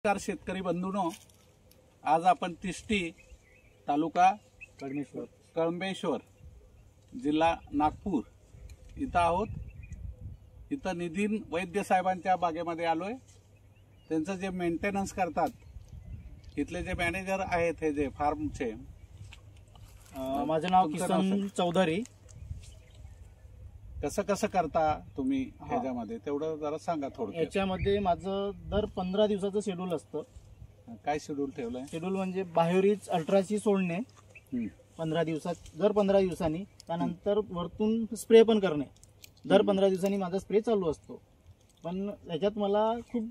नमस्कार शेतकरी बंधूंनो, आज आपण तिष्टी तालुका कळंबेश्वर जिल्हा नागपूर इथं आहोत। इथं नितीन वैद्य साहेबांच्या बागेमध्ये आलोय। त्यांचं जे मेंटेनन्स करतात इथले जे मॅनेजर आहेत हे जे फार्मचे, माझं नाव किसन चौधरी। कसं कसं करता तुम्ही ह्याच्यामध्ये तेवढं जरा सांगा थोडं। याच्यामध्ये माझं दर 15 दिवसाचं शेड्यूल असतं। काय शेड्यूल ठेवलंय? शेड्यूल म्हणजे बाहेरीच अल्ट्रासी सोडणे 15 दिवसात, दर 15 दिवसांनी, त्यानंतर वरतून स्प्रे पण करणे दर 15 दिवसांनी माझा स्प्रे चालू असतो। पण याच्यात मला खूप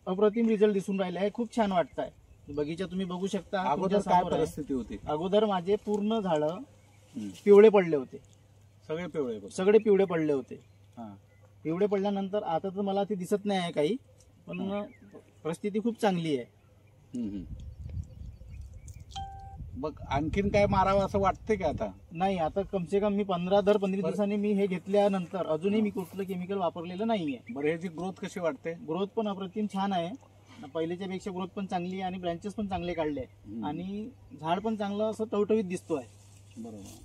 अप्रतिम रिझल्ट दिसून राहिला आहे, खूप छान वाटतंय। बगीचा तुम्ही बघू शकता। अगोदर काय परिस्थिती होती? अगोदर माझे पूर्ण झाडं पिवळे पडले होते, सगळे पिवळे पडले होते। पिवळे पडल्यानंतर आता तर मला ते दिसत नाही आहे काही, पण परिस्थिती खूप चांगली आहे। मग आणखीन काय मारावं असं वाटतंय का आता? नाही, आता कम से कम मी 15 दिवसांनी मी हे घेतल्यानंतर अजूनही मी कुठलं केमिकल वापरलेलं नाहीये। बरं, ह्याची ग्रोथ कशी वाटते? ग्रोथ पण अप्रतिम छान आहे, पहिल्याच्या पेक्षा ग्रोथ पण चांगली आहे आणि ब्रँचेस पण चांगले काढले आणि झाड पण चांगलं असं टवटवीत दिसतोय। बरोबर,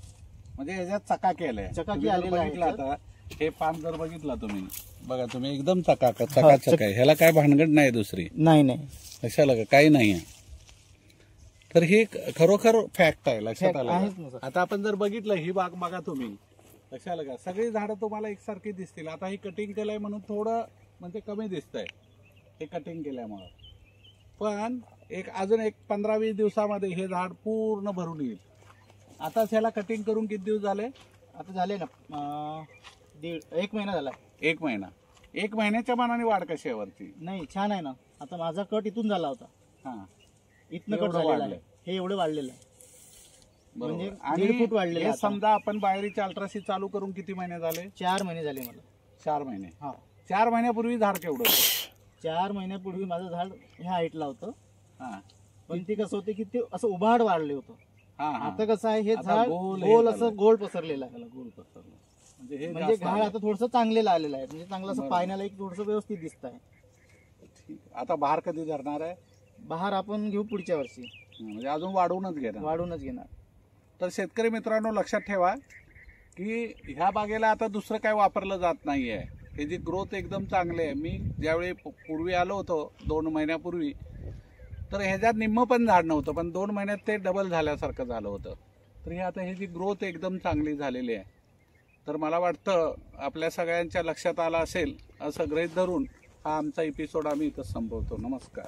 म्हणजे ह्याच्यात चकाकी आलाय, चकाकी आलेला आहे। आता हे पान जर बघितला तुम्ही, बघा तुम्ही, एकदम चकाचक आहे। ह्याला काय भानगड नाही दुसरी? नाही, कशाला का काही नाही आहे। तर ही खरोखर फॅक्ट आहे, लक्षात आलं? आता आपण जर बघितलं ही बाग बघा तुम्ही, कशाला का सगळी झाडं तुम्हाला एकसारखी दिसतील। आता ही कटिंग केलंय म्हणून थोडं म्हणजे कमी दिसतंय हे कटिंग केल्यामुळं, पण अजून 15-20 दिवसामध्ये हे झाड पूर्ण भरून येईल। आता ह्याला कटिंग करून किती दिवस झाले? आता झाले ना 1 महिना झाला। 1 महिना। 1 महिन्याच्या मानाने वाढ कशी आहे वरती? नाही, छान आहे ना। आता माझा कट इथून झाला होता, इथनं कट झालेला आहे, हे एवढं वाढलेलं आहे, म्हणजे 1.5 फूट वाढलेलं आहे। समजा आपण बाहेरची अल्ट्रासी चालू करून किती महिने झाले? 4 महिने झाले मला। 4 महिने? हा। 4 महिन्यापूर्वी झाड केवढं होतं? 4 महिन्यापूर्वी माझं झाड ह्या हाईटला होतं, पण ते कसं होतं की ते असं उभाड वाढले होतं। आता कसं आहे, हे झाड गोल असं गोल पसरलेलं आहे, म्हणजे झाड आता थोडंसं चांगलेलं आलेलं आहे, म्हणजे चांगलं असं पाहण्याला एक थोडंसं व्यवस्थित दिसत आहे। आता बहार कधी धरणार आहे? बहार आपण घेऊ पुढच्या वर्षी, म्हणजे अजून वाढवूनच घेणार। तर शेतकरी मित्रांनो, लक्षात ठेवा की ह्या बागेला आता दुसरं काय वापरलं जात नाहीये। त्याची ग्रोथ एकदम चांगली आहे। मी ज्यावेळी पूर्वी आलो होतो 2 महिन्यापूर्वी, तर ह्याच्यात निम्म पण झाड नव्हतं, पण 2 महिन्यात ते डबल झाल्यासारखं झालं होतं। तर हे आता ह्याची ग्रोथ एकदम चांगली झालेली आहे। तर मला वाटतं आपल्या सगळ्यांच्या लक्षात आलं असेल असं गृहीत धरून हा आमचा एपिसोड आम्ही इथं संपवतो। नमस्कार।